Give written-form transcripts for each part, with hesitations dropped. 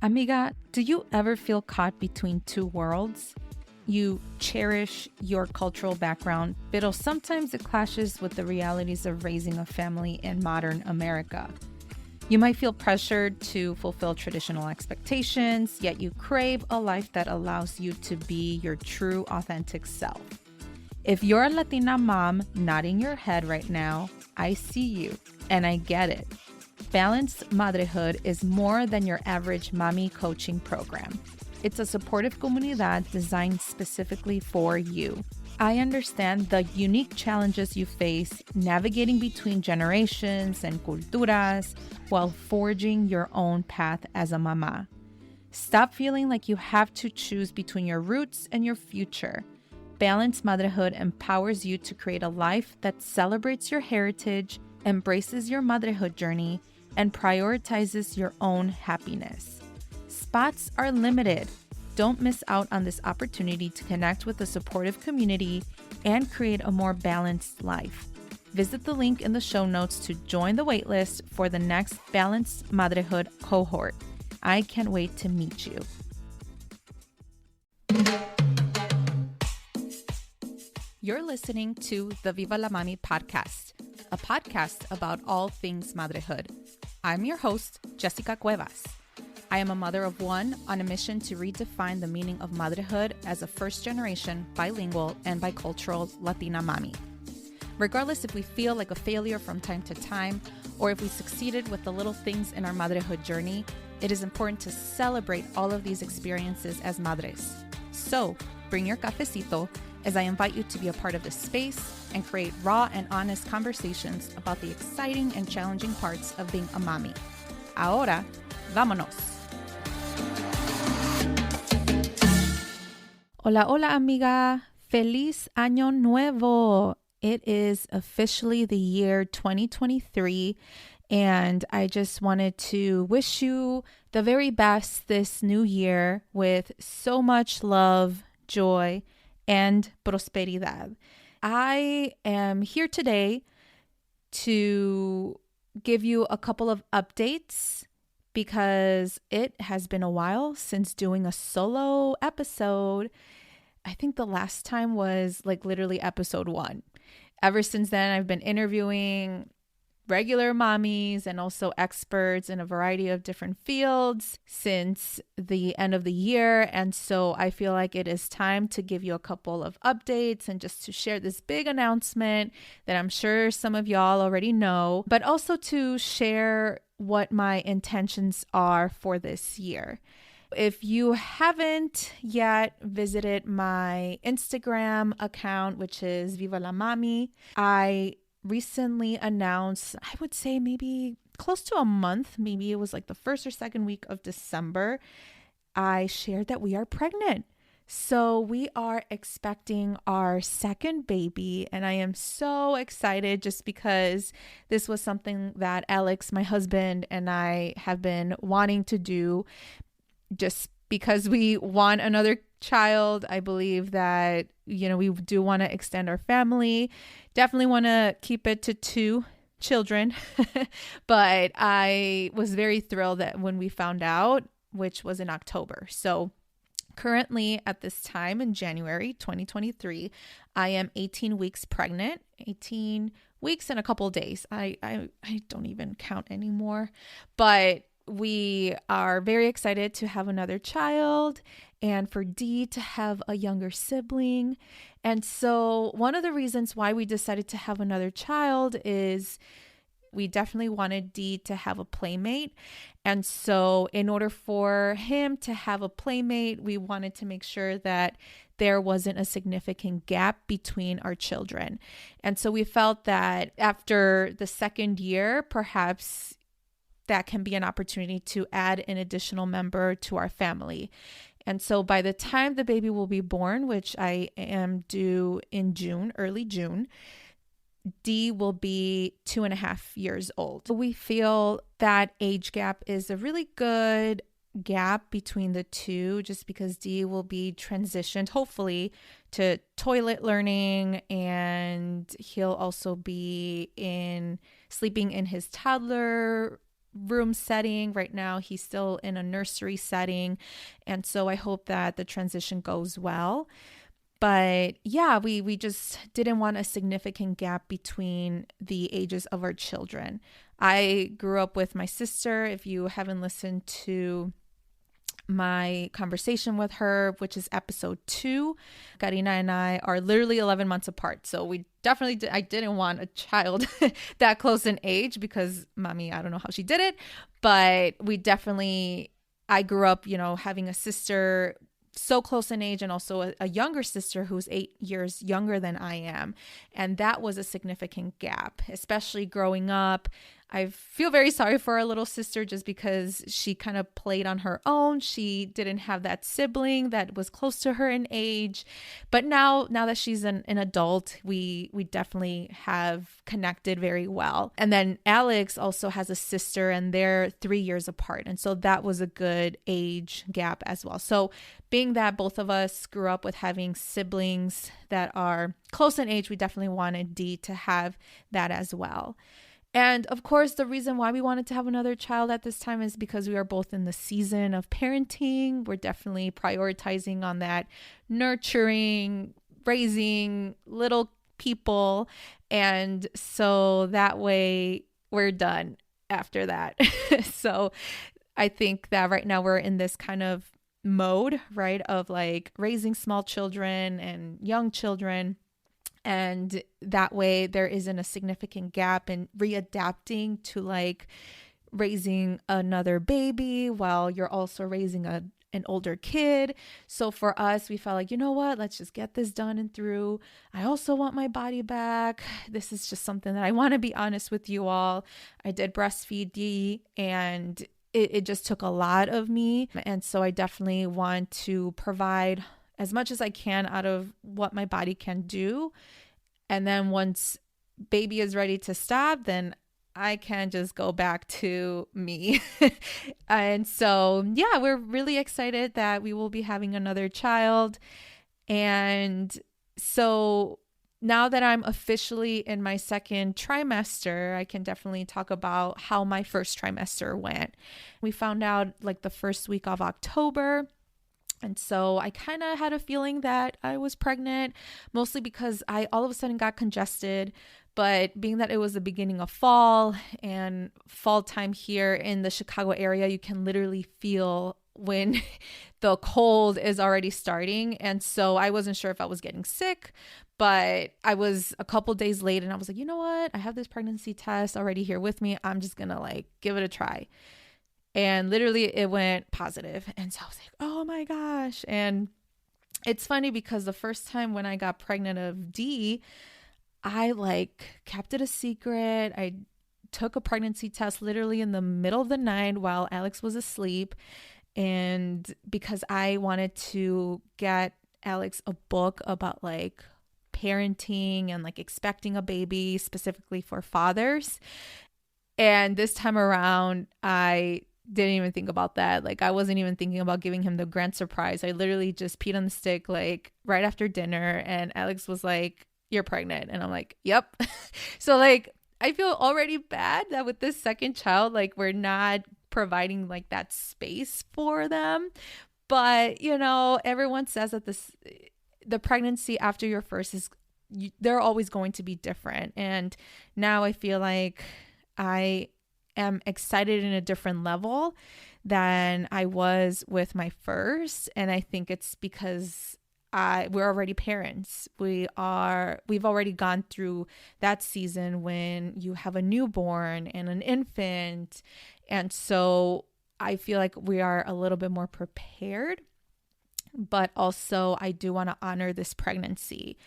Amiga, do you ever feel caught between two worlds? You cherish your cultural background, but sometimes it clashes with the realities of raising a family in modern America. You might feel pressured to fulfill traditional expectations, yet you crave a life that allows you to be your true, authentic self. If you're a Latina mom nodding your head right now, I see you, and I get it. Balanced Motherhood is more than your average mommy coaching program. It's a supportive comunidad designed specifically for you. I understand the unique challenges you face navigating between generations and culturas while forging your own path as a mama. Stop feeling like you have to choose between your roots and your future. Balanced Motherhood empowers you to create a life that celebrates your heritage, embraces your motherhood journey, and prioritizes your own happiness. Spots are limited. Don't miss out on this opportunity to connect with a supportive community and create a more balanced life. Visit the link in the show notes to join the waitlist for the next Balanced Motherhood cohort. I can't wait to meet you. You're listening to the Viva la Mami podcast, a podcast about all things motherhood. I'm your host, Jessica Cuevas. I am a mother of one on a mission to redefine the meaning of motherhood as a first-generation, bilingual, and bicultural Latina mommy. Regardless if we feel like a failure from time to time, or if we succeeded with the little things in our motherhood journey, it is important to celebrate all of these experiences as madres. So, bring your cafecito as I invite you to be a part of this space and create raw and honest conversations about the exciting and challenging parts of being a mommy. Ahora, vámonos. Hola, hola, amiga. Feliz Año Nuevo. It is officially the year 2023, and I just wanted to wish you the very best this new year with so much love, joy, and prosperidad. I am here today to give you a couple of updates because it has been a while since doing a solo episode. I think the last time was like literally episode 1. Ever since then, I've been interviewing regular mommies and also experts in a variety of different fields since the end of the year. And so I feel like it is time to give you a couple of updates and just to share this big announcement that I'm sure some of y'all already know, but also to share what my intentions are for this year. If you haven't yet visited my Instagram account, which is Viva la Mami, I recently announced, I would say maybe close to a month, maybe it was like the first or second week of December, I shared that we are pregnant. So we are expecting our second baby, and I am so excited just because this was something that Alex, my husband, and I have been wanting to do just because we want another child. I believe that, we do want to extend our family. Definitely want to keep it to 2 children. But I was very thrilled that when we found out, which was in October. So currently at this time in January 2023, I am 18 weeks pregnant, 18 weeks and a couple of days. I don't even count anymore. But we are very excited to have another child and for Dee to have a younger sibling. And so one of the reasons why we decided to have another child is we definitely wanted Dee to have a playmate. And so in order for him to have a playmate, we wanted to make sure that there wasn't a significant gap between our children. And so we felt that after the second year, perhaps that can be an opportunity to add an additional member to our family. And so by the time the baby will be born, which I am due in June, early June, Dee will be 2.5 years old. We feel that age gap is a really good gap between the two, just because Dee will be transitioned, hopefully, to toilet learning, and he'll also be sleeping in his toddler room setting. Right now, he's still in a nursery setting. And so I hope that the transition goes well. But yeah, we just didn't want a significant gap between the ages of our children. I grew up with my sister. If you haven't listened to my conversation with her, which is episode 2, Karina and I are literally 11 months apart. So we definitely I didn't want a child that close in age because mommy, I don't know how she did it, but I grew up, having a sister so close in age and also a younger sister who's 8 years younger than I am. And that was a significant gap, especially growing up. I feel very sorry for our little sister just because she kind of played on her own. She didn't have that sibling that was close to her in age. But now that she's an adult, we definitely have connected very well. And then Alex also has a sister and they're 3 years apart. And so that was a good age gap as well. So being that both of us grew up with having siblings that are close in age, we definitely wanted Dee to have that as well. And of course, the reason why we wanted to have another child at this time is because we are both in the season of parenting. We're definitely prioritizing on that nurturing, raising little people. And so that way we're done after that. So I think that right now we're in this kind of mode, right, of like raising small children and young children. And that way there isn't a significant gap in readapting to like raising another baby while you're also raising an older kid. So for us, we felt like, you know what, let's just get this done and through. I also want my body back. This is just something that I want to be honest with you all. I did breastfeed Dee and it just took a lot of me. And so I definitely want to provide as much as I can out of what my body can do. And then once baby is ready to stop, then I can just go back to me. And so, yeah, we're really excited that we will be having another child. And so now that I'm officially in my second trimester, I can definitely talk about how my first trimester went. We found out like the first week of October. And so I kind of had a feeling that I was pregnant, mostly because I all of a sudden got congested. But being that it was the beginning of fall and fall time here in the Chicago area, you can literally feel when the cold is already starting. And so I wasn't sure if I was getting sick, but I was a couple days late and I was like, you know what? I have this pregnancy test already here with me. I'm just going to like give it a try. And literally it went positive. And so I was like, oh my gosh. And it's funny because the first time when I got pregnant of Dee, I like kept it a secret. I took a pregnancy test literally in the middle of the night while Alex was asleep. And because I wanted to get Alex a book about like parenting and like expecting a baby specifically for fathers. And this time around, I didn't even think about that. Like I wasn't even thinking about giving him the grand surprise. I literally just peed on the stick like right after dinner and Alex was like, you're pregnant. And I'm like, yep. So like I feel already bad that with this second child, like we're not providing like that space for them. But you know, everyone says that the pregnancy after your first they're always going to be different. And now I feel like I am excited in a different level than I was with my first. And I think it's because we're already parents. We've already gone through that season when you have a newborn and an infant. And so I feel like we are a little bit more prepared, but also I do want to honor this pregnancy.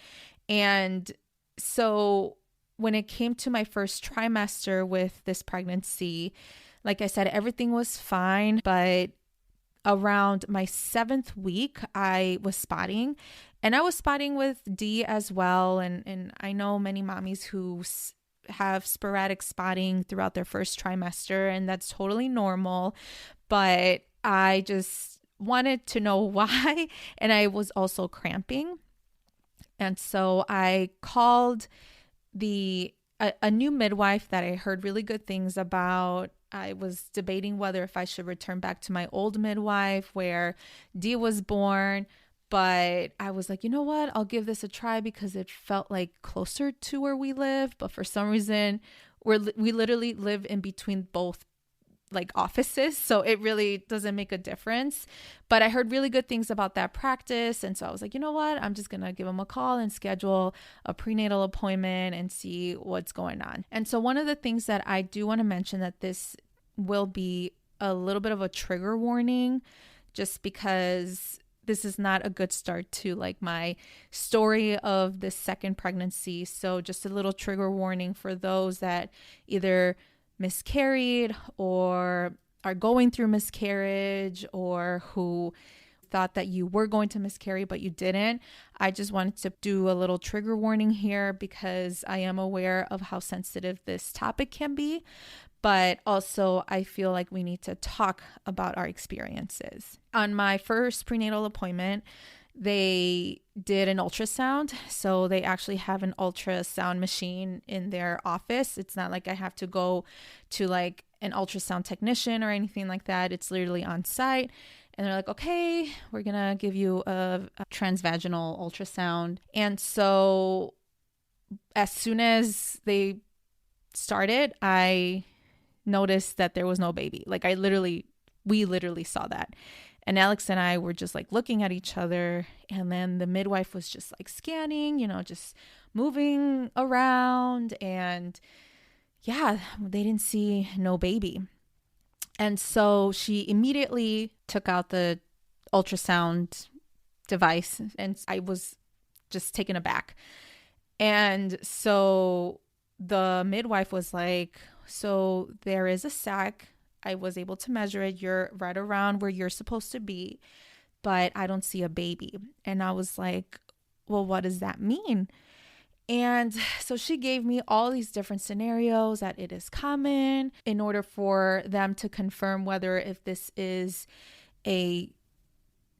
And so when it came to my first trimester with this pregnancy, like I said, everything was fine. But around my 7th week, I was spotting. And I was spotting with Dee as well. And I know many mommies who have sporadic spotting throughout their first trimester, and that's totally normal. But I just wanted to know why. And I was also cramping. And so I called a new midwife that I heard really good things about. I was debating whether if I should return back to my old midwife where Dee was born. But I was like, you know what? I'll give this a try because it felt like closer to where we live. But for some reason, we literally live in between both like offices, so it really doesn't make a difference. But I heard really good things about that practice, and so I was like, you know what, I'm just gonna give them a call and schedule a prenatal appointment and see what's going on. And so one of the things that I do want to mention, that this will be a little bit of a trigger warning, just because this is not a good start to like my story of the second pregnancy. So just a little trigger warning for those that either miscarried or are going through miscarriage, or who thought that you were going to miscarry but you didn't. I just wanted to do a little trigger warning here because I am aware of how sensitive this topic can be, but also I feel like we need to talk about our experiences. On my first prenatal appointment, they did an ultrasound. So they actually have an ultrasound machine in their office. It's not like I have to go to like an ultrasound technician or anything like that. It's literally on site. And they're like, okay, we're going to give you a transvaginal ultrasound. And so as soon as they started, I noticed that there was no baby. Like we literally saw that. And Alex and I were just like looking at each other. And then the midwife was just like scanning, just moving around. And yeah, they didn't see no baby. And so she immediately took out the ultrasound device. And I was just taken aback. And so the midwife was like, so there is a sac. I was able to measure it. You're right around where you're supposed to be, but I don't see a baby. And I was like, well, what does that mean? And so she gave me all these different scenarios that it is common in order for them to confirm whether if this is a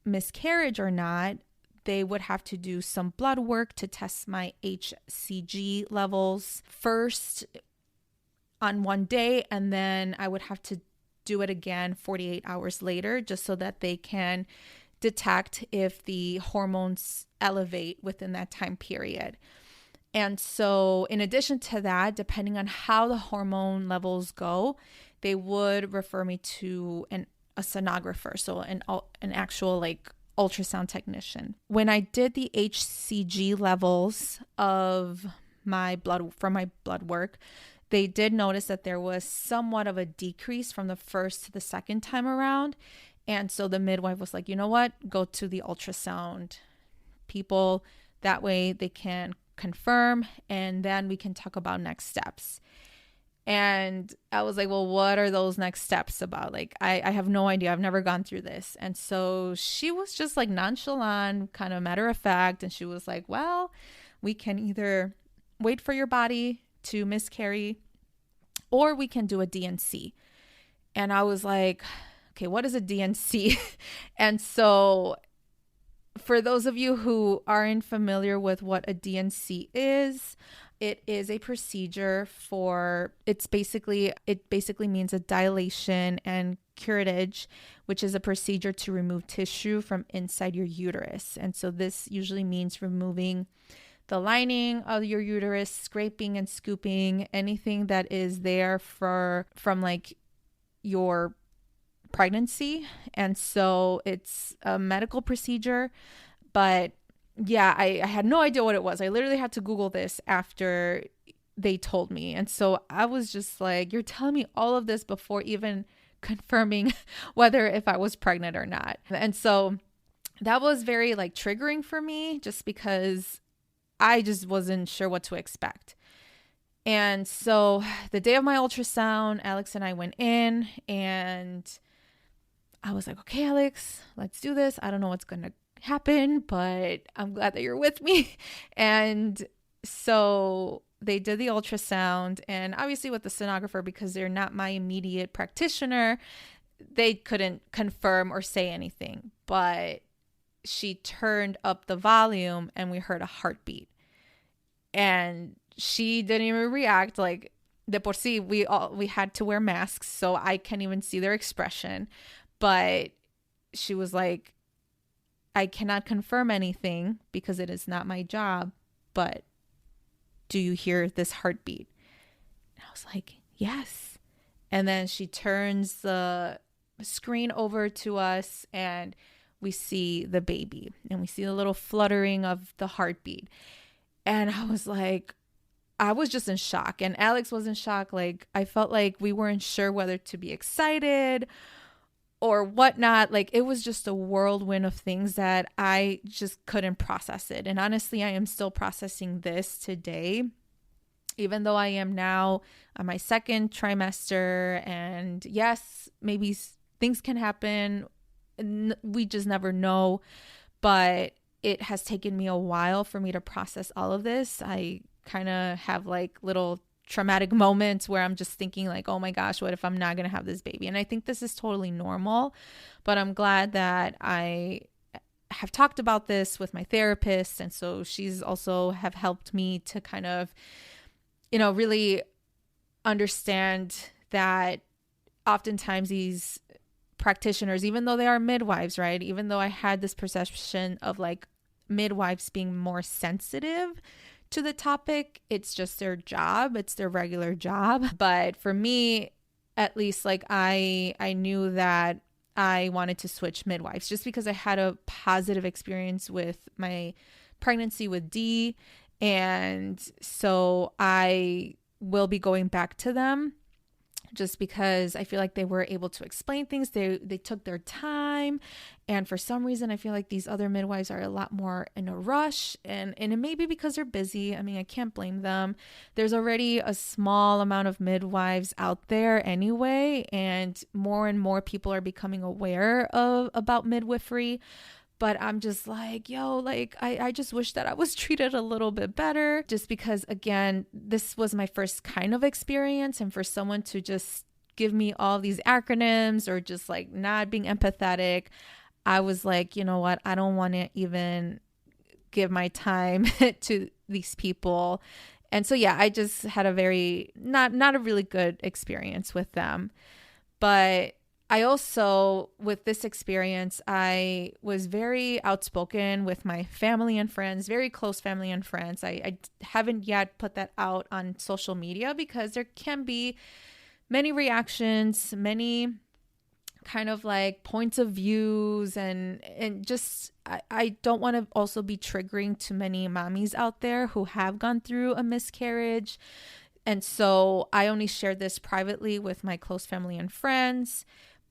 miscarriage or not. They would have to do some blood work to test my HCG levels first on one day, and then I would have to do it again 48 hours later, just so that they can detect if the hormones elevate within that time period. And so in addition to that, depending on how the hormone levels go, they would refer me to a sonographer, so an actual like ultrasound technician. When I did the HCG levels of my blood work, they did notice that there was somewhat of a decrease from the first to the second time around. And so the midwife was like, you know what, go to the ultrasound people. That way they can confirm, and then we can talk about next steps. And I was like, well, what are those next steps about? Like, I have no idea. I've never gone through this. And so she was just like nonchalant, kind of matter of fact. And she was like, well, we can either wait for your body to miscarry, or we can do a DNC. And I was like, okay, what is a DNC? And so for those of you who aren't familiar with what a DNC is, it is a procedure it basically means a dilation and curettage, which is a procedure to remove tissue from inside your uterus. And so this usually means removing the lining of your uterus, scraping and scooping anything that is there from like your pregnancy. And so it's a medical procedure, but yeah, I had no idea what it was. I literally had to Google this after they told me. And so I was just like, you're telling me all of this before even confirming whether if I was pregnant or not. And so that was very like triggering for me, just because I just wasn't sure what to expect. And so the day of my ultrasound, Alex and I went in, and I was like, okay, Alex, let's do this. I don't know what's going to happen, but I'm glad that you're with me. And so they did the ultrasound, and obviously with the sonographer, because they're not my immediate practitioner, they couldn't confirm or say anything, but she turned up the volume and we heard a heartbeat, and she didn't even react. Like, de por sí, we had to wear masks, so I can't even see their expression. But she was like, I cannot confirm anything because it is not my job, but do you hear this heartbeat? And I was like, yes. And then she turns the screen over to us, and we see the baby, and we see the little fluttering of the heartbeat. And I was like, I was just in shock, and Alex was in shock. Like, I felt like we weren't sure whether to be excited or whatnot. Like, it was just a whirlwind of things that I just couldn't process it. And honestly, I am still processing this today, even though I am now on my second trimester. And yes, maybe things can happen. We just never know. But it has taken me a while for me to process all of this. I kind of have like little traumatic moments where I'm just thinking like, oh my gosh, what if I'm not going to have this baby? And I think this is totally normal, but I'm glad that I have talked about this with my therapist. And so she's also have helped me to kind of, really understand that oftentimes these practitioners, even though they are midwives, right? Even though I had this perception of like midwives being more sensitive to the topic, it's just their job. It's their regular job. But for me, at least, like I knew that I wanted to switch midwives just because I had a positive experience with my pregnancy with Dee. And so I will be going back to them just because I feel like they were able to explain things. They took their time. And for some reason, I feel like these other midwives are a lot more in a rush. And it may be because they're busy. I mean, I can't blame them. There's already a small amount of midwives out there anyway. And more people are becoming aware about midwifery. But I'm just like, I just wish that I was treated a little bit better, just because, again, this was my first kind of experience. And for someone to just give me all these acronyms or just like not being empathetic, I was like, you know what? I don't want to even give my time to these people. And so, yeah, I just had a very not a really good experience with them. But I also, with this experience, I was very outspoken with my family and friends, very close family and friends. I haven't yet put that out on social media because there can be many reactions, many kind of like points of views, and just I don't want to also be triggering to many mommies out there who have gone through a miscarriage. And so I only shared this privately with my close family and friends.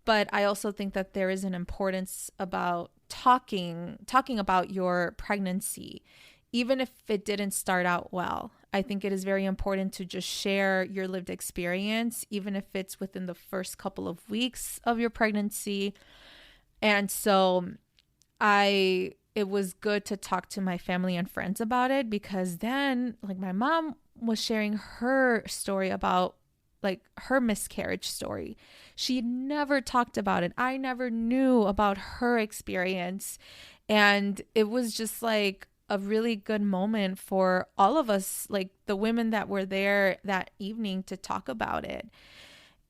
But I also think that there is an importance about talking about your pregnancy, even if it didn't start out well. I think it is very important to just share your lived experience, even if it's within the first couple of weeks of your pregnancy. And so it was good to talk to my family and friends about it, because then like my mom was sharing her story about like her miscarriage story. She never talked about it. I never knew about her experience. And it was just like a really good moment for all of us, like the women that were there that evening, to talk about it.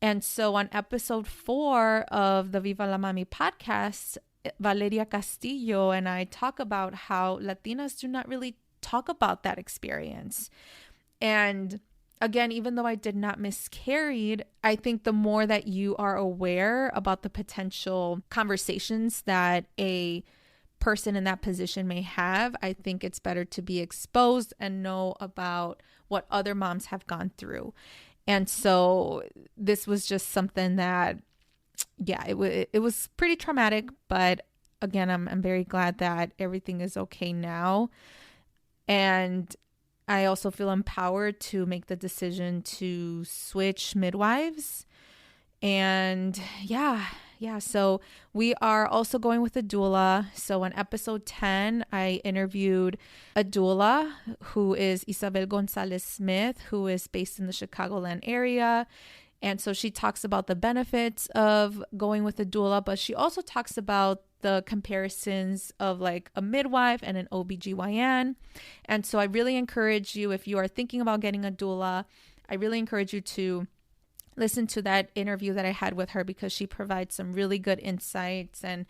And so on episode 4 of the Viva la Mami podcast, Valeria Castillo and I talk about how Latinas do not really talk about that experience. And again, even though I did not miscarry, I think the more that you are aware about the potential conversations that a person in that position may have, I think it's better to be exposed and know about what other moms have gone through. And so this was just something that, yeah, it was pretty traumatic. But again, I'm very glad that everything is okay now. And I also feel empowered to make the decision to switch midwives. And yeah. So we are also going with a doula. So on episode 10, I interviewed a doula who is Isabel Gonzalez Smith, who is based in the Chicagoland area. And so she talks about the benefits of going with a doula, but she also talks about the comparisons of like a midwife and an OBGYN. And so I really encourage you, if you are thinking about getting a doula, I really encourage you to listen to that interview that I had with her, because she provides some really good insights and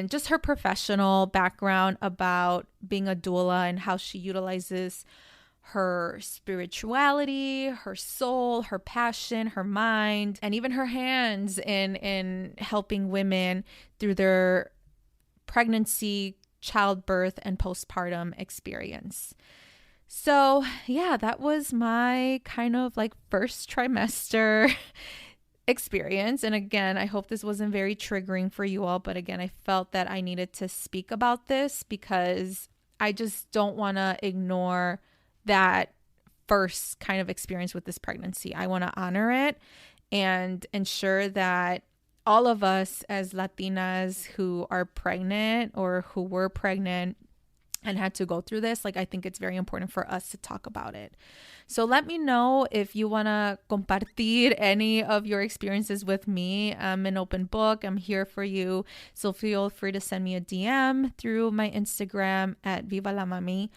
just her professional background about being a doula and how she utilizes her spirituality, her soul, her passion, her mind, and even her hands in helping women through their pregnancy, childbirth, and postpartum experience. So, yeah, that was my kind of like first trimester experience. And again, I hope this wasn't very triggering for you all. But again, I felt that I needed to speak about this because I just don't want to ignore that first kind of experience with this pregnancy. I want to honor it and ensure that all of us as Latinas who are pregnant or who were pregnant and had to go through this, like, I think it's very important for us to talk about it. So let me know if you want to compartir any of your experiences with me. I'm an open book. I'm here for you. So feel free to send me a DM through my Instagram at Viva la Mami.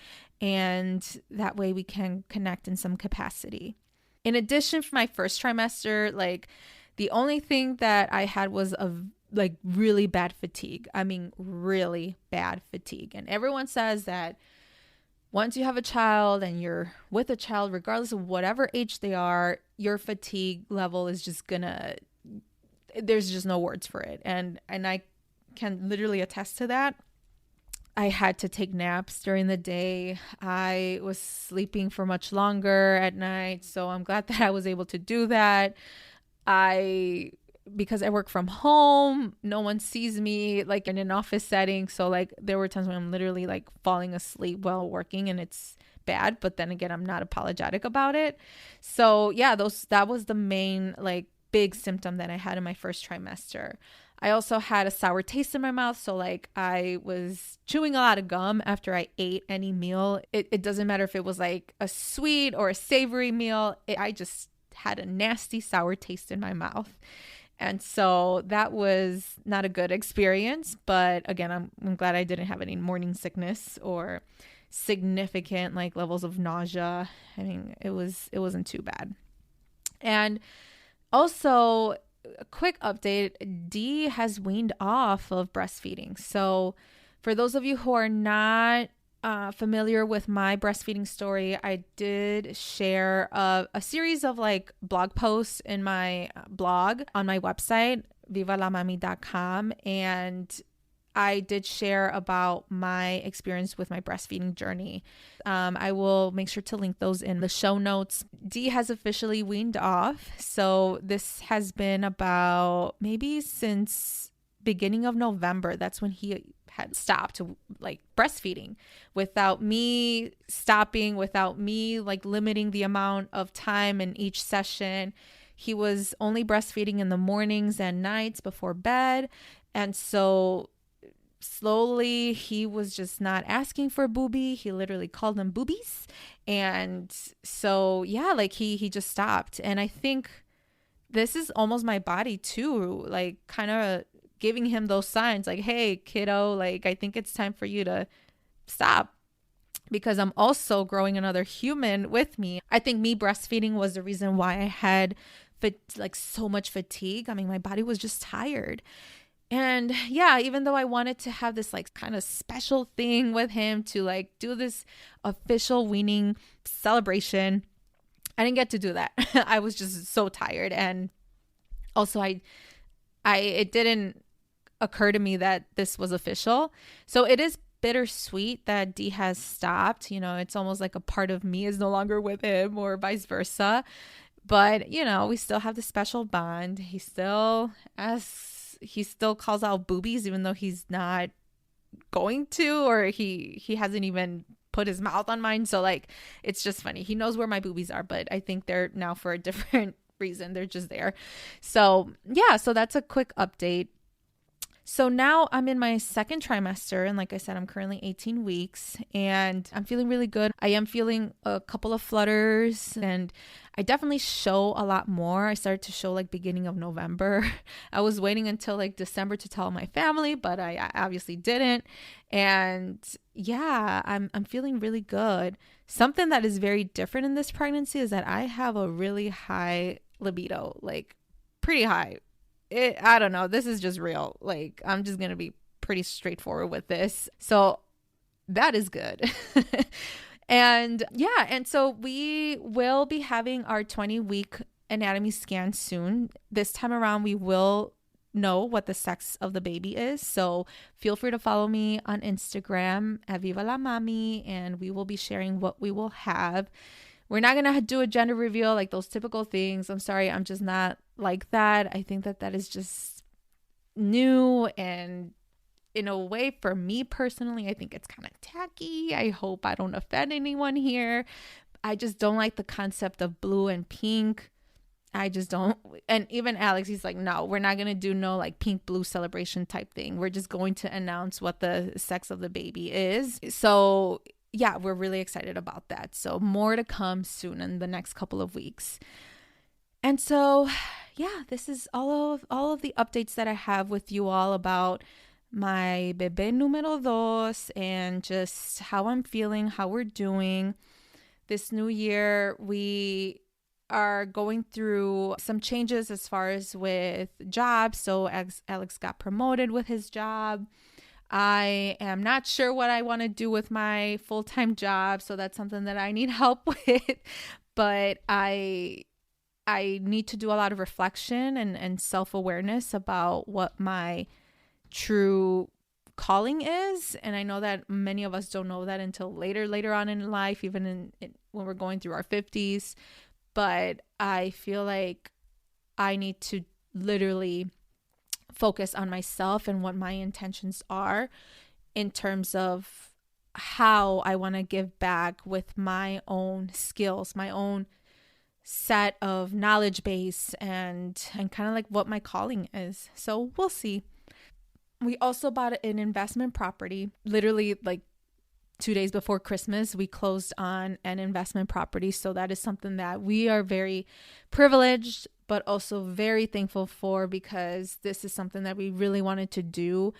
And that way we can connect in some capacity. In addition, for my first trimester, like, the only thing that I had was like really bad fatigue. I mean, really bad fatigue. And everyone says that once you have a child and you're with a child, regardless of whatever age they are, your fatigue level is just there's just no words for it. And I can literally attest to that. I had to take naps during the day. I was sleeping for much longer at night. So I'm glad that I was able to do that. Because I work from home, no one sees me like in an office setting. So like there were times when I'm literally like falling asleep while working, and it's bad. But then again, I'm not apologetic about it. So yeah, that was the main like big symptom that I had in my first trimester. I also had a sour taste in my mouth. So like I was chewing a lot of gum after I ate any meal. It doesn't matter if it was like a sweet or a savory meal. I just had a nasty sour taste in my mouth. And so that was not a good experience. But again, I'm glad I didn't have any morning sickness or significant like levels of nausea. I mean, it wasn't too bad. And also, a quick update, Dee has weaned off of breastfeeding. So for those of you who are not familiar with my breastfeeding story, I did share a series of like blog posts in my blog on my website, vivalamami.com. And I did share about my experience with my breastfeeding journey. I will make sure to link those in the show notes. Dee has officially weaned off. So this has been about maybe since beginning of November. That's when he had stopped like breastfeeding, without me stopping, without me like limiting the amount of time in each session. He was only breastfeeding in the mornings and nights before bed. And so slowly he was just not asking for booby. He literally called them boobies. And so, yeah, like he just stopped. And I think this is almost my body too, like kind of giving him those signs like, hey, kiddo, like, I think it's time for you to stop, because I'm also growing another human with me. I think me breastfeeding was the reason why I had like so much fatigue. I mean, my body was just tired. And yeah, even though I wanted to have this like kind of special thing with him to like do this official weaning celebration, I didn't get to do that. I was just so tired. And also it didn't occur to me that this was official. So it is bittersweet that Dee has stopped. You know, it's almost like a part of me is no longer with him, or vice versa. But, you know, we still have the special bond. He still calls out boobies, even though he's not going to, or he hasn't even put his mouth on mine. So like, it's just funny. He knows where my boobies are, but I think they're now for a different reason. They're just there. So yeah, so that's a quick update. So now I'm in my second trimester. And like I said, I'm currently 18 weeks and I'm feeling really good. I am feeling a couple of flutters and I definitely show a lot more. I started to show like beginning of November. I was waiting until like December to tell my family, but I obviously didn't. And yeah, I'm feeling really good. Something that is very different in this pregnancy is that I have a really high libido, like pretty high. I don't know. This is just real. Like, I'm just going to be pretty straightforward with this. So that is good. And yeah, and so we will be having our 20-week anatomy scan soon. This time around, we will know what the sex of the baby is. So feel free to follow me on Instagram at Viva la Mami, and we will be sharing what we will have. We're not going to do a gender reveal like those typical things. I'm sorry, I'm just not like that. I think that is just new, and in a way, for me personally, I think it's kind of tacky. I hope I don't offend anyone here. I just don't like the concept of blue and pink. I just don't. And even Alex, he's like, no, we're not going to do no like pink blue celebration type thing. We're just going to announce what the sex of the baby is. So yeah, we're really excited about that. So more to come soon in the next couple of weeks. And so yeah, this is all of the updates that I have with you all about my bebé número dos and just how I'm feeling, how we're doing. This new year, we are going through some changes as far as with jobs. So Alex got promoted with his job. I am not sure what I want to do with my full-time job. So that's something that I need help with. But I need to do a lot of reflection and self-awareness about what my true calling is. And I know that many of us don't know that until later on in life, even when we're going through our 50s. But I feel like I need to literally focus on myself and what my intentions are in terms of how I want to give back with my own skills, my own set of knowledge base, and kind of like what my calling is. So we'll see. We also bought an investment property literally like 2 days before Christmas. We closed on an investment property. So that is something that we are very privileged, but also very thankful for, because this is something that we really wanted to do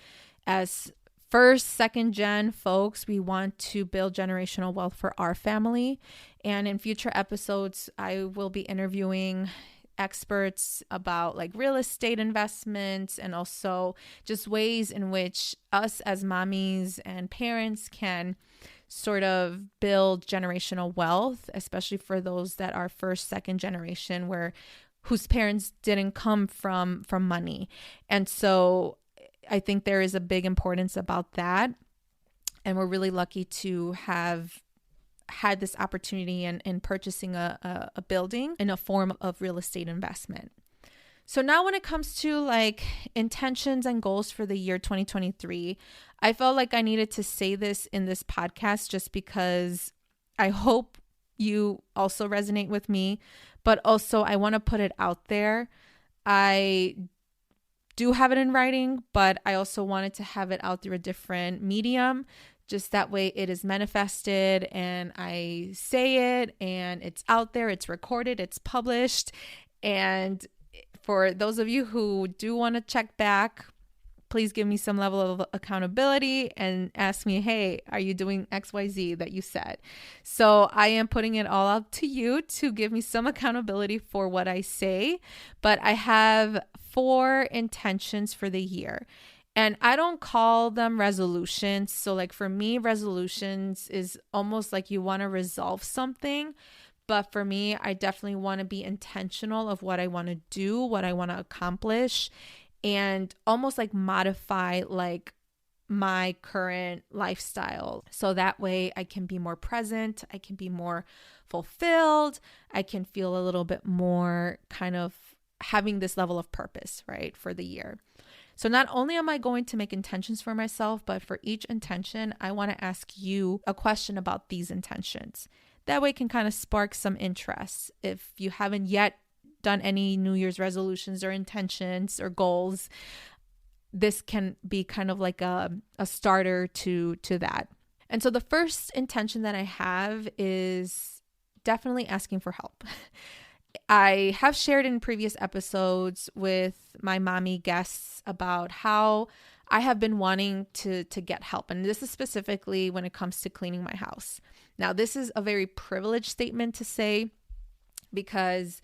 as first, second gen folks. We want to build generational wealth for our family. And in future episodes, I will be interviewing experts about like real estate investments and also just ways in which us as mommies and parents can sort of build generational wealth, especially for those that are first, second generation whose parents didn't come from money. And so I think there is a big importance about that. And we're really lucky to have had this opportunity in purchasing a building in a form of real estate investment. So now when it comes to like intentions and goals for the year 2023, I felt like I needed to say this in this podcast just because I hope you also resonate with me, but also I want to put it out there. I do have it in writing, but I also wanted to have it out through a different medium. Just that way it is manifested and I say it and it's out there, it's recorded, it's published. And for those of you who do want to check back, please give me some level of accountability and ask me, hey, are you doing XYZ that you said? So I am putting it all up to you to give me some accountability for what I say. But I have 4 intentions for the year. And I don't call them resolutions. So like for me, resolutions is almost like you want to resolve something. But for me, I definitely want to be intentional of what I want to do, what I want to accomplish, and almost like modify like my current lifestyle. So that way I can be more present, I can be more fulfilled, I can feel a little bit more kind of having this level of purpose, right, for the year. So not only am I going to make intentions for myself, but for each intention, I want to ask you a question about these intentions. That way it can kind of spark some interest. If you haven't yet done any New Year's resolutions or intentions or goals, this can be kind of like a starter to that. And so the first intention that I have is definitely asking for help. I have shared in previous episodes with my mommy guests about how I have been wanting to get help. And this is specifically when it comes to cleaning my house. Now, this is a very privileged statement to say because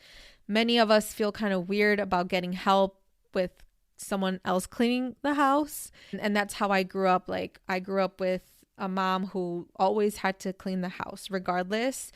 many of us feel kind of weird about getting help with someone else cleaning the house. And that's how I grew up. Like, I grew up with a mom who always had to clean the house regardless.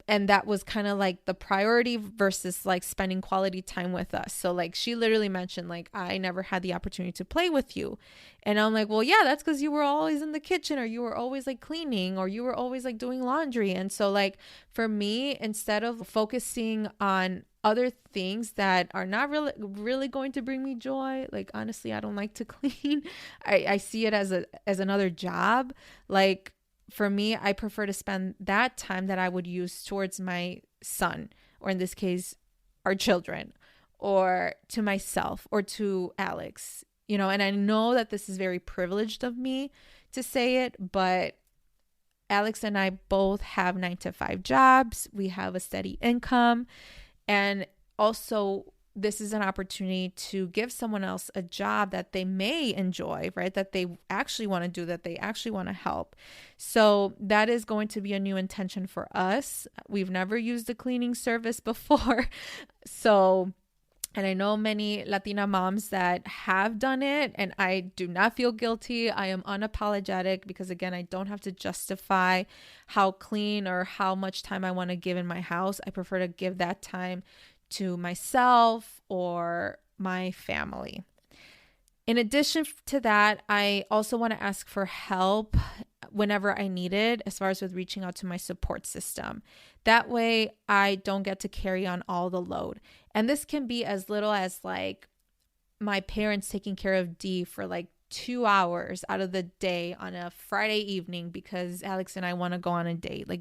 And that was kind of like the priority versus like spending quality time with us. So like she literally mentioned like, I never had the opportunity to play with you. And I'm like, well, yeah, that's because you were always in the kitchen, or you were always like cleaning, or you were always like doing laundry. And so like for me, instead of focusing on other things that are not really going to bring me joy, like honestly, I don't like to clean. I see it as another job. Like, for me, I prefer to spend that time that I would use towards my son, or in this case, our children, or to myself, or to Alex, you know. And I know that this is very privileged of me to say it, but Alex and I both have 9-to-5 jobs. We have a steady income. And also, this is an opportunity to give someone else a job that they may enjoy, right? That they actually want to do, that they actually want to help. So that is going to be a new intention for us. We've never used a cleaning service before. So, and I know many Latina moms that have done it, and I do not feel guilty. I am unapologetic because, again, I don't have to justify how clean or how much time I want to give in my house. I prefer to give that time to myself or my family. In addition to that, I also want to ask for help whenever I need it, as far as with reaching out to my support system. That way I don't get to carry on all the load. And this can be as little as like my parents taking care of Dee for like 2 hours out of the day on a Friday evening because Alex and I want to go on a date. Like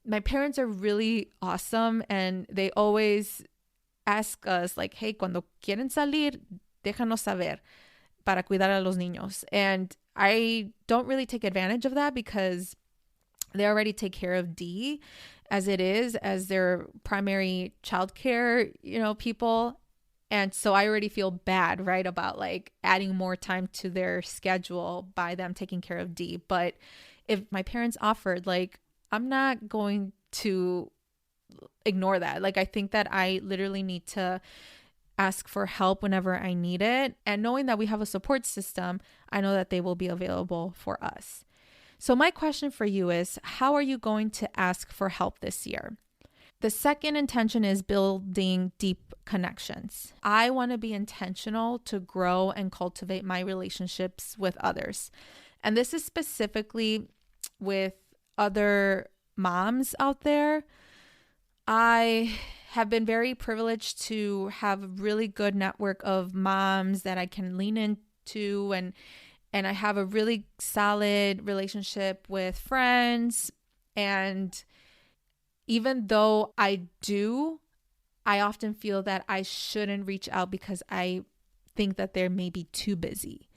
my parents are really awesome, and they always ask us like, hey, cuando quieren salir, déjanos saber para cuidar a los niños. And I don't really take advantage of that because they already take care of Dee as it is, as their primary childcare, you know, people. And so I already feel bad, right, about like adding more time to their schedule by them taking care of Dee. But if my parents offered, like, I'm not going to ignore that. Like, I think that I literally need to ask for help whenever I need it. And knowing that we have a support system, I know that they will be available for us. So my question for you is, how are you going to ask for help this year? The second intention is building deep connections. I want to be intentional to grow and cultivate my relationships with others. And this is specifically with other moms out there. I have been very privileged to have a really good network of moms that I can lean into, and I have a really solid relationship with friends. And even though I often feel that I shouldn't reach out because I think that they're maybe too busy.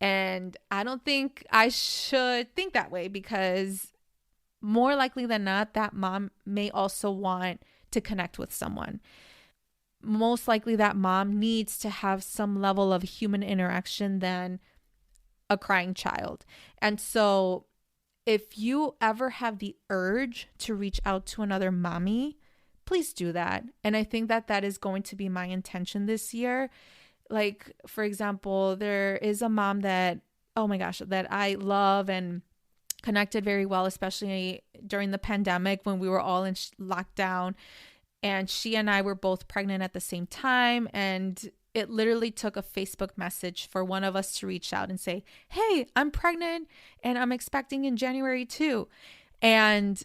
And I don't think I should think that way, because more likely than not, that mom may also want to connect with someone. Most likely that mom needs to have some level of human interaction than a crying child. And so if you ever have the urge to reach out to another mommy, please do that. And I think that that is going to be my intention this year. Like, for example, there is a mom that, oh my gosh, that I love and connected very well, especially during the pandemic when we were all in lockdown. And she and I were both pregnant at the same time. And it literally took a Facebook message for one of us to reach out and say, hey, I'm pregnant and I'm expecting in January too. And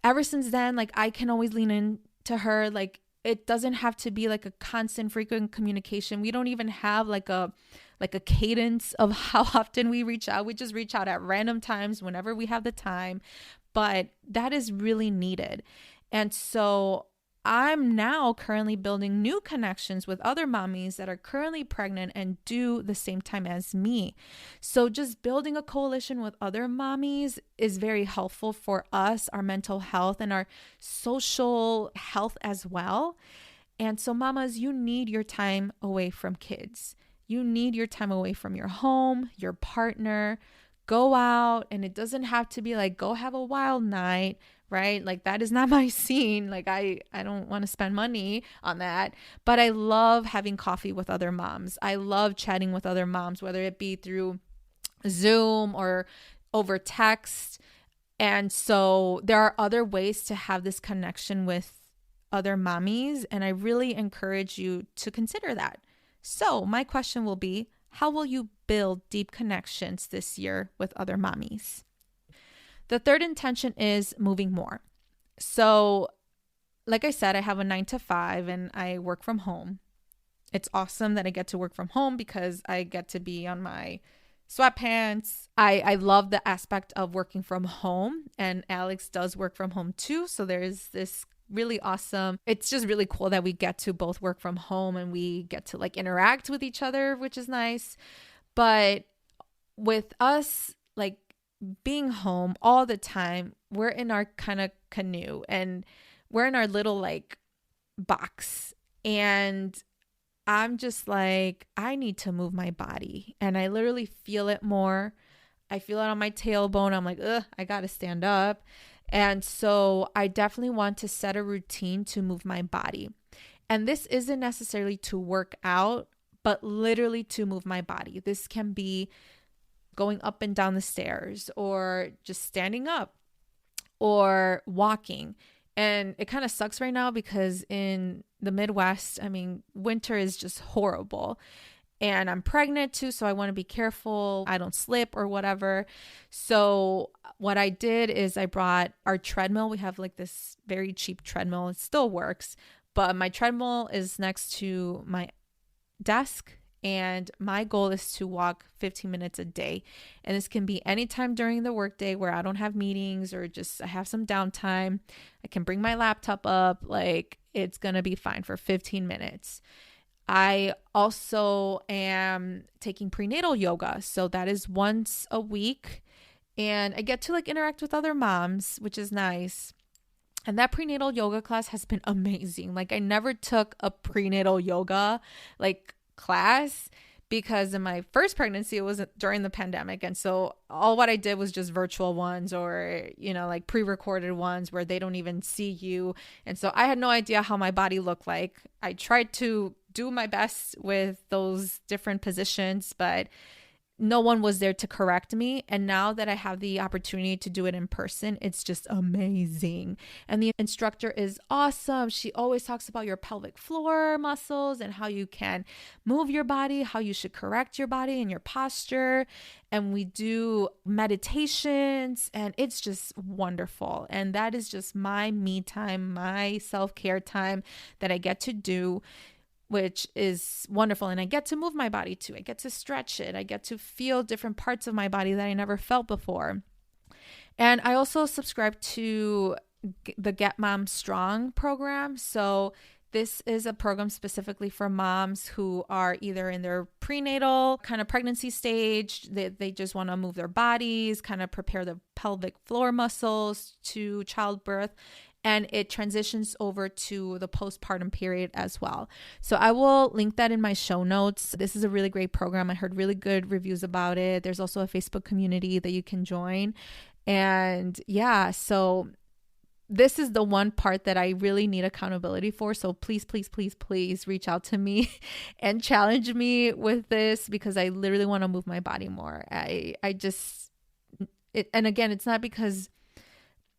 ever since then, like, I can always lean into her. Like, it doesn't have to be like a constant, frequent communication. We don't even have like a cadence of how often we reach out. We just reach out at random times whenever we have the time. But that is really needed. And so I'm now currently building new connections with other mommies that are currently pregnant and due the same time as me. So just building a coalition with other mommies is very helpful for us, our mental health and our social health as well. And so mamas, you need your time away from kids. You need your time away from your home, your partner. Go out, and it doesn't have to be like go have a wild night, right? Like that is not my scene. Like I don't want to spend money on that, but I love having coffee with other moms. I love chatting with other moms, whether it be through Zoom or over text. And so there are other ways to have this connection with other mommies, and I really encourage you to consider that. So my question will be, how will you build deep connections this year with other mommies? The third intention is moving more. So, like I said, I have a 9 to 5 and I work from home. It's awesome that I get to work from home because I get to be on my sweatpants. I love the aspect of working from home, and Alex does work from home too. So there's this really awesome. It's just really cool that we get to both work from home and we get to like interact with each other, which is nice. But with us like being home all the time, we're in our kind of canoe and we're in our little like box. And I'm just like, I need to move my body. And I literally feel it more. I feel it on my tailbone. I'm like, ugh, I got to stand up. And so I definitely want to set a routine to move my body. And this isn't necessarily to work out, but literally to move my body. This can be going up and down the stairs or just standing up or walking. And it kind of sucks right now because in the Midwest, I mean, winter is just horrible. And I'm pregnant too, so I want to be careful I don't slip or whatever. So what I did is I brought our treadmill. We have like this very cheap treadmill. It still works, but my treadmill is next to my desk. And my goal is to walk 15 minutes a day. And this can be anytime during the workday where I don't have meetings or just I have some downtime. I can bring my laptop up. Like it's going to be fine for 15 minutes. I also am taking prenatal yoga. So that is once a week. And I get to like interact with other moms, which is nice. And that prenatal yoga class has been amazing. Like I never took a prenatal yoga like class because in my first pregnancy it was during the pandemic, and so all what I did was just virtual ones or like pre-recorded ones where they don't even see you, and so I had no idea how my body looked like. I tried to do my best with those different positions, but no one was there to correct me. And now that I have the opportunity to do it in person, it's just amazing. And the instructor is awesome. She always talks about your pelvic floor muscles and how you can move your body, how you should correct your body and your posture. And we do meditations, and it's just wonderful. And that is just my me time, my self-care time that I get to do, which is wonderful. And I get to move my body too. I get to stretch it. I get to feel different parts of my body that I never felt before. And I also subscribe to the Get Mom Strong program. So this is a program specifically for moms who are either in their prenatal kind of pregnancy stage. They just want to move their bodies, kind of prepare the pelvic floor muscles to childbirth. And it transitions over to the postpartum period as well. So I will link that in my show notes. This is a really great program. I heard really good reviews about it. There's also a Facebook community that you can join. And yeah, so this is the one part that I really need accountability for. So please, please, please, please reach out to me and challenge me with this because I literally want to move my body more. And again, it's not because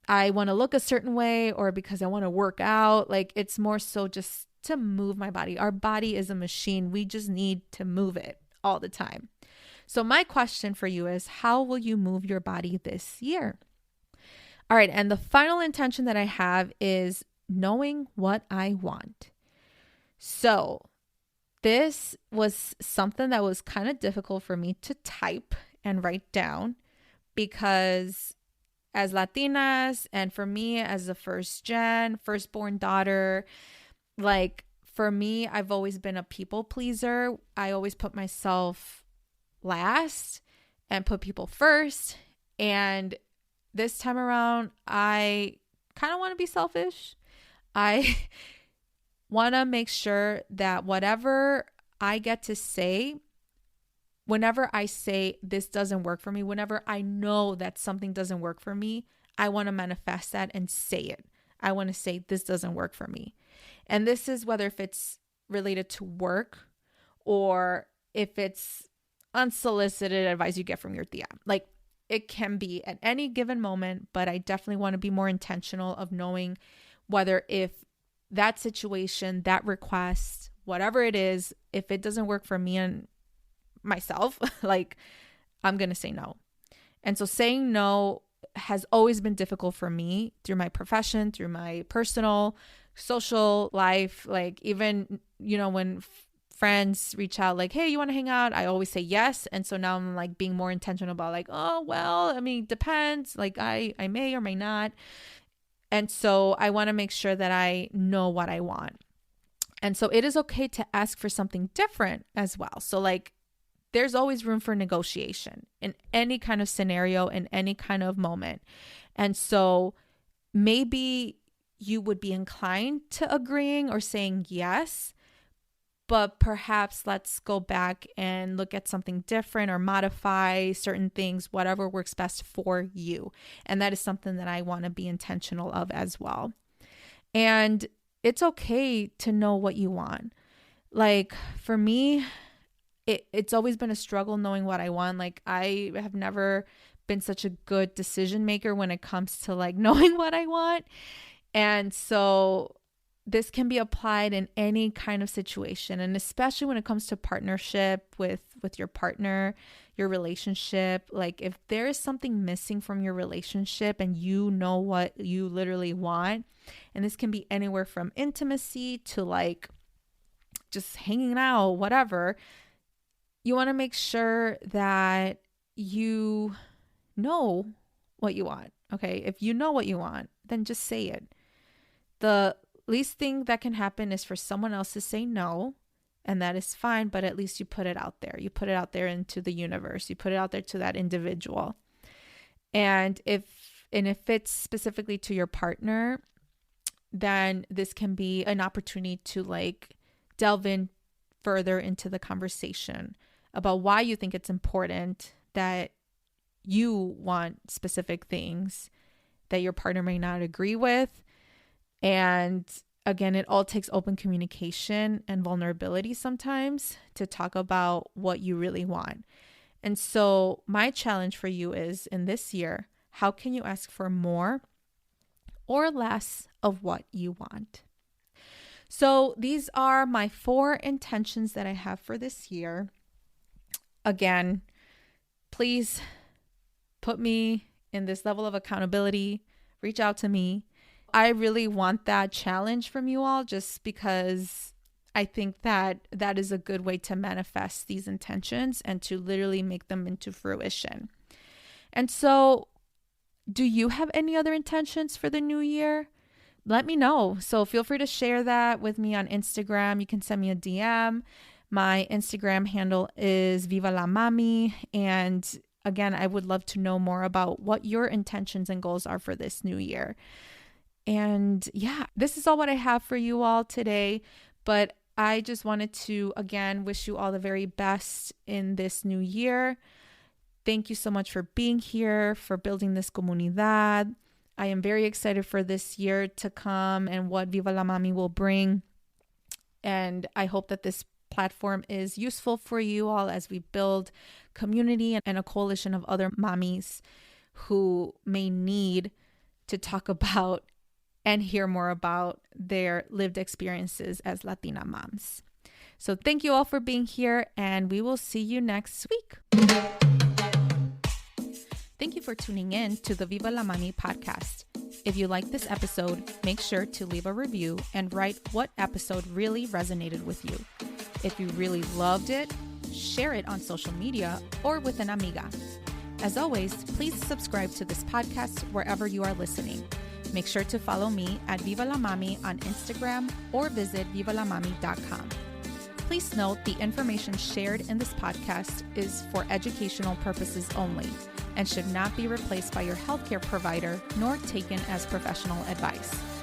I want to look a certain way or because I want to work out. Like it's more so just to move my body. Our body is a machine. We just need to move it all the time. So my question for you is, how will you move your body this year? All right. And the final intention that I have is knowing what I want. So this was something that was kind of difficult for me to type and write down because as Latinas, and for me as a firstborn daughter, like for me, I've always been a people pleaser. I always put myself last and put people first. And this time around, I kind of want to be selfish. I want to make sure that whatever I get to say, whenever I say this doesn't work for me, whenever I know that something doesn't work for me, I want to manifest that and say it. I want to say this doesn't work for me. And this is whether if it's related to work or if it's unsolicited advice you get from your tia. Like it can be at any given moment, but I definitely want to be more intentional of knowing whether if that situation, that request, whatever it is, if it doesn't work for me and myself, like I'm going to say no. And so saying no has always been difficult for me through my profession, through my personal, social life. Like even, when friends reach out like, hey, you want to hang out? I always say yes. And so now I'm like being more intentional about like, oh, well, I mean, depends. Like I may or may not. And so I want to make sure that I know what I want. And so it is okay to ask for something different as well. So like there's always room for negotiation in any kind of scenario, in any kind of moment. And so maybe you would be inclined to agreeing or saying yes, but perhaps let's go back and look at something different or modify certain things, whatever works best for you. And that is something that I want to be intentional of as well. And it's okay to know what you want. Like for me, it's always been a struggle knowing what I want. Like I have never been such a good decision maker when it comes to like knowing what I want. And so this can be applied in any kind of situation, and especially when it comes to partnership with your partner, your relationship. Like if there is something missing from your relationship and you know what you literally want, and this can be anywhere from intimacy to like just hanging out, whatever, you want to make sure that you know what you want. Okay. If you know what you want, then just say it. The least thing that can happen is for someone else to say no, and that is fine, but at least you put it out there. You put it out there into the universe. You put it out there to that individual. And if it's specifically to your partner, then this can be an opportunity to like delve in further into the conversation about why you think it's important that you want specific things that your partner may not agree with. And again, it all takes open communication and vulnerability sometimes to talk about what you really want. And so my challenge for you is in this year, how can you ask for more or less of what you want? So these are my 4 intentions that I have for this year. Again, please put me in this level of accountability. Reach out to me. I really want that challenge from you all just because I think that is a good way to manifest these intentions and to literally make them into fruition. And so, do you have any other intentions for the new year? Let me know. So feel free to share that with me on Instagram. You can send me a DM. My Instagram handle is Viva la Mami. And again, I would love to know more about what your intentions and goals are for this new year. And yeah, this is all what I have for you all today. But I just wanted to, again, wish you all the very best in this new year. Thank you so much for being here, for building this comunidad. I am very excited for this year to come and what Viva la Mami will bring. And I hope that this platform is useful for you all as we build community and a coalition of other mommies who may need to talk about and hear more about their lived experiences as Latina moms. So thank you all for being here, and we will see you next week. Thank you for tuning in to the Viva la Mami podcast. If you like this episode, make sure to leave a review and write what episode really resonated with you. If you really loved it, share it on social media or with an amiga. As always, please subscribe to this podcast wherever you are listening. Make sure to follow me at Viva La Mami on Instagram or visit vivalamami.com. Please note the information shared in this podcast is for educational purposes only and should not be replaced by your healthcare provider nor taken as professional advice.